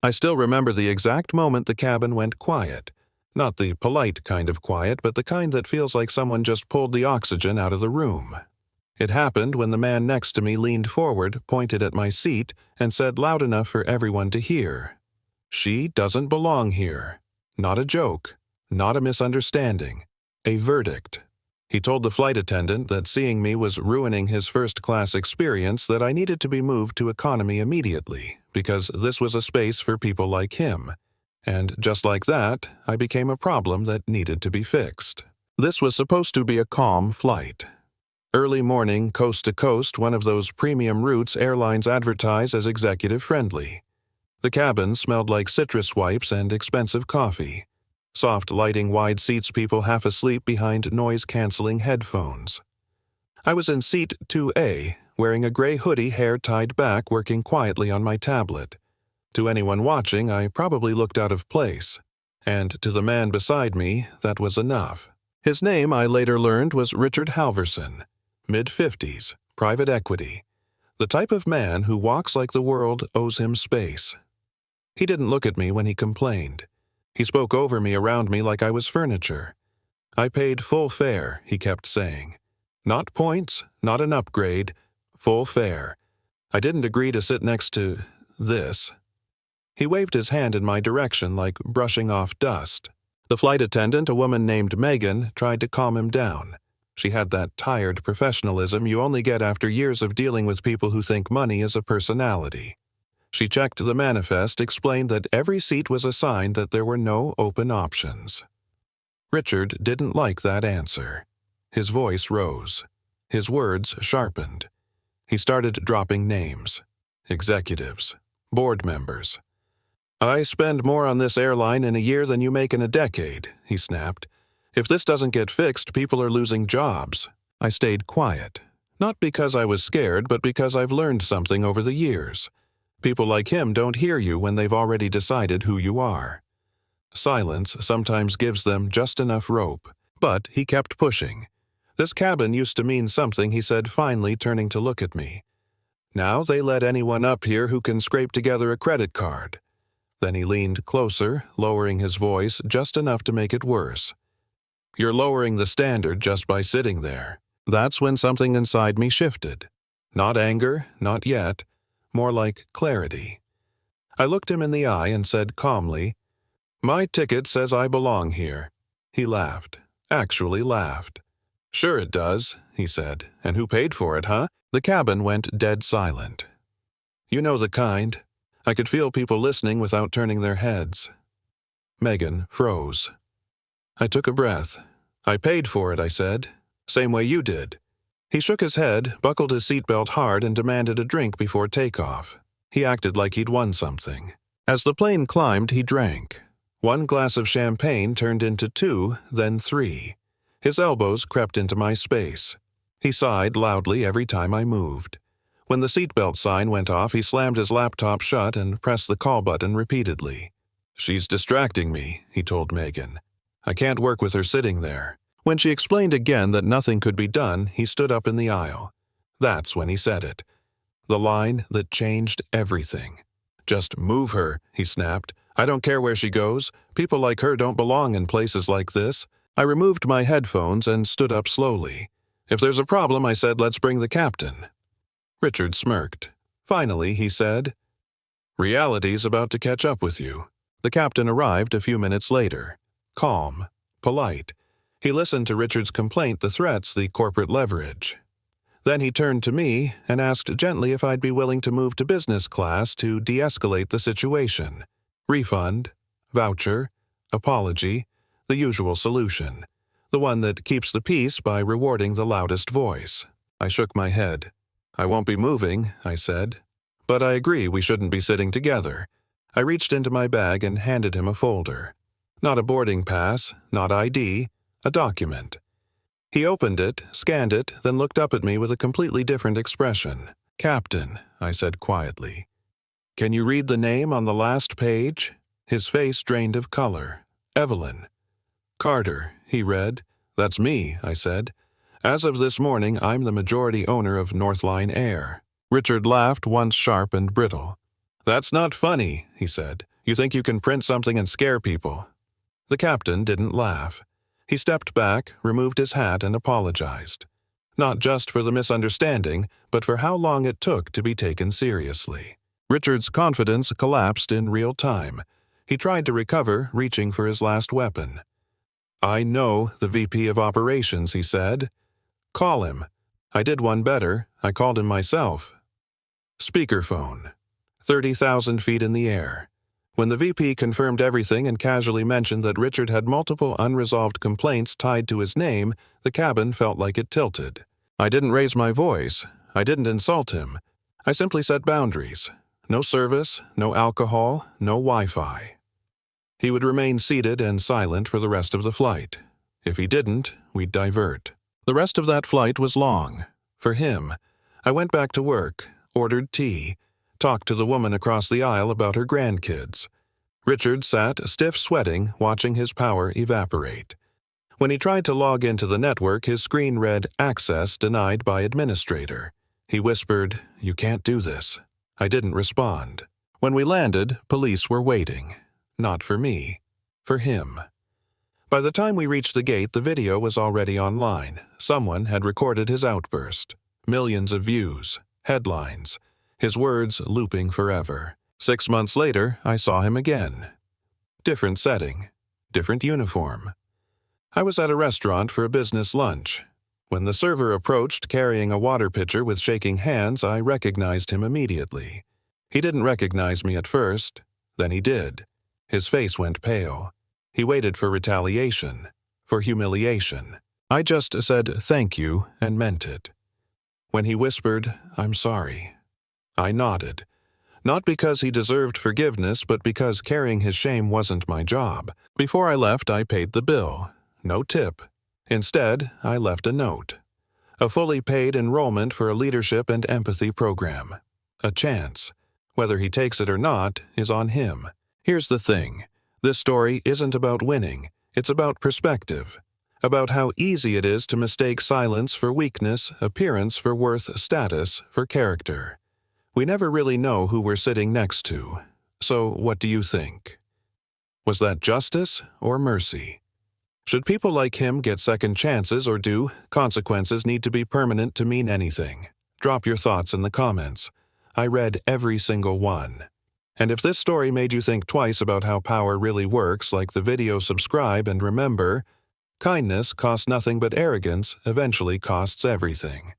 I still remember the exact moment the cabin went quiet. Not the polite kind of quiet, but the kind that feels like someone just pulled the oxygen out of the room. It happened when the man next to me leaned forward, pointed at my seat, and said loud enough for everyone to hear, "She doesn't belong here. Not a joke. Not a misunderstanding. A verdict." He told the flight attendant that seeing me was ruining his first-class experience, that I needed to be moved to economy immediately, because this was a space for people like him. And just like that, I became a problem that needed to be fixed. This was supposed to be a calm flight. Early morning, coast to coast, one of those premium routes airlines advertise as executive-friendly. The cabin smelled like citrus wipes and expensive coffee. Soft lighting, wide seats, people half asleep behind noise-canceling headphones. I was in seat 2A, wearing a gray hoodie, hair tied back, working quietly on my tablet. To anyone watching, I probably looked out of place. And to the man beside me, that was enough. His name, I later learned, was Richard Halverson. Mid-50s, private equity. The type of man who walks like the world owes him space. He didn't look at me when he complained. He spoke over me, around me, like I was furniture. "I paid full fare," he kept saying. "Not points, not an upgrade, full fare. I didn't agree to sit next to this." He waved his hand in my direction like brushing off dust. The flight attendant, a woman named Megan, tried to calm him down. She had that tired professionalism you only get after years of dealing with people who think money is a personality. She checked the manifest, explained that every seat was a sign that there were no open options. Richard didn't like that answer. His voice rose. His words sharpened. He started dropping names. Executives. Board members. "I spend more on this airline in a year than you make in a decade," he snapped. "If this doesn't get fixed, people are losing jobs." I stayed quiet. Not because I was scared, but because I've learned something over the years. People like him don't hear you when they've already decided who you are. Silence sometimes gives them just enough rope. But he kept pushing. "This cabin used to mean something," he said, finally turning to look at me. "Now they let anyone up here who can scrape together a credit card." Then he leaned closer, lowering his voice just enough to make it worse. "You're lowering the standard just by sitting there." That's when something inside me shifted. Not anger, not yet. More like clarity. I looked him in the eye and said calmly, "My ticket says I belong here." He laughed. Actually laughed. "Sure it does," he said. "And who paid for it, huh?" The cabin went dead silent. "You know the kind." I could feel people listening without turning their heads. Megan froze. I took a breath. "I paid for it," I said. "Same way you did." He shook his head, buckled his seatbelt hard, and demanded a drink before takeoff. He acted like he'd won something. As the plane climbed, he drank. One glass of champagne turned into 2, then 3. His elbows crept into my space. He sighed loudly every time I moved. When the seatbelt sign went off, he slammed his laptop shut and pressed the call button repeatedly. "She's distracting me," he told Megan. "I can't work with her sitting there." When she explained again that nothing could be done, he stood up in the aisle. That's when he said it. The line that changed everything. "Just move her," he snapped. "I don't care where she goes. People like her don't belong in places like this." I removed my headphones and stood up slowly. "If there's a problem," I said, "let's bring the captain." Richard smirked. Finally, he said, "Reality's about to catch up with you." The captain arrived a few minutes later. Calm. Polite. He listened to Richard's complaint, the threats, the corporate leverage. Then he turned to me and asked gently if I'd be willing to move to business class to de-escalate the situation. Refund, voucher, apology, the usual solution. The one that keeps the peace by rewarding the loudest voice. I shook my head. "I won't be moving," I said. "But I agree we shouldn't be sitting together." I reached into my bag and handed him a folder. Not a boarding pass, not ID, a document. He opened it, scanned it, then looked up at me with a completely different expression. "Captain," I said quietly. "Can you read the name on the last page?" His face drained of color. "Evelyn." "Carter," he read. "That's me," I said. "As of this morning, I'm the majority owner of Northline Air." Richard laughed, once sharp and brittle. "That's not funny," he said. You think you can print something and scare people?" The captain didn't laugh. He stepped back, removed his hat, and apologized. Not just for the misunderstanding, but for how long it took to be taken seriously. Richard's confidence collapsed in real time. He tried to recover, reaching for his last weapon. "I know the VP of Operations," he said. "Call him. I did one better. I called him myself." Speakerphone. 30,000 feet in the air. When the VP confirmed everything and casually mentioned that Richard had multiple unresolved complaints tied to his name, the cabin felt like it tilted. I didn't raise my voice. I didn't insult him. I simply set boundaries. No service, no alcohol, no Wi-Fi. He would remain seated and silent for the rest of the flight. If he didn't, we'd divert. The rest of that flight was long. For him. I went back to work, ordered tea, talked to the woman across the aisle about her grandkids. Richard sat, stiff sweating, watching his power evaporate. When he tried to log into the network, his screen read, "Access denied by administrator." He whispered, "You can't do this." I didn't respond. When we landed, police were waiting. Not for me. For him. By the time we reached the gate, the video was already online. Someone had recorded his outburst. Millions of views. Headlines. His words looping forever. 6 months later, I saw him again. Different setting. Different uniform. I was at a restaurant for a business lunch. When the server approached carrying a water pitcher with shaking hands, I recognized him immediately. He didn't recognize me at first. Then he did. His face went pale. He waited for retaliation. For humiliation. I just said thank you and meant it. When he whispered, "I'm sorry," I nodded. Not because he deserved forgiveness, but because carrying his shame wasn't my job. Before I left, I paid the bill. No tip. Instead, I left a note. A fully paid enrollment for a leadership and empathy program. A chance. Whether he takes it or not is on him. Here's the thing. This story isn't about winning. It's about perspective. About how easy it is to mistake silence for weakness, appearance for worth, status for character. We never really know who we're sitting next to. So what do you think? Was that justice or mercy? Should people like him get second chances, or do consequences need to be permanent to mean anything? Drop your thoughts in the comments. I read every single one. And if this story made you think twice about how power really works, like the video, subscribe, and remember, kindness costs nothing but arrogance eventually costs everything.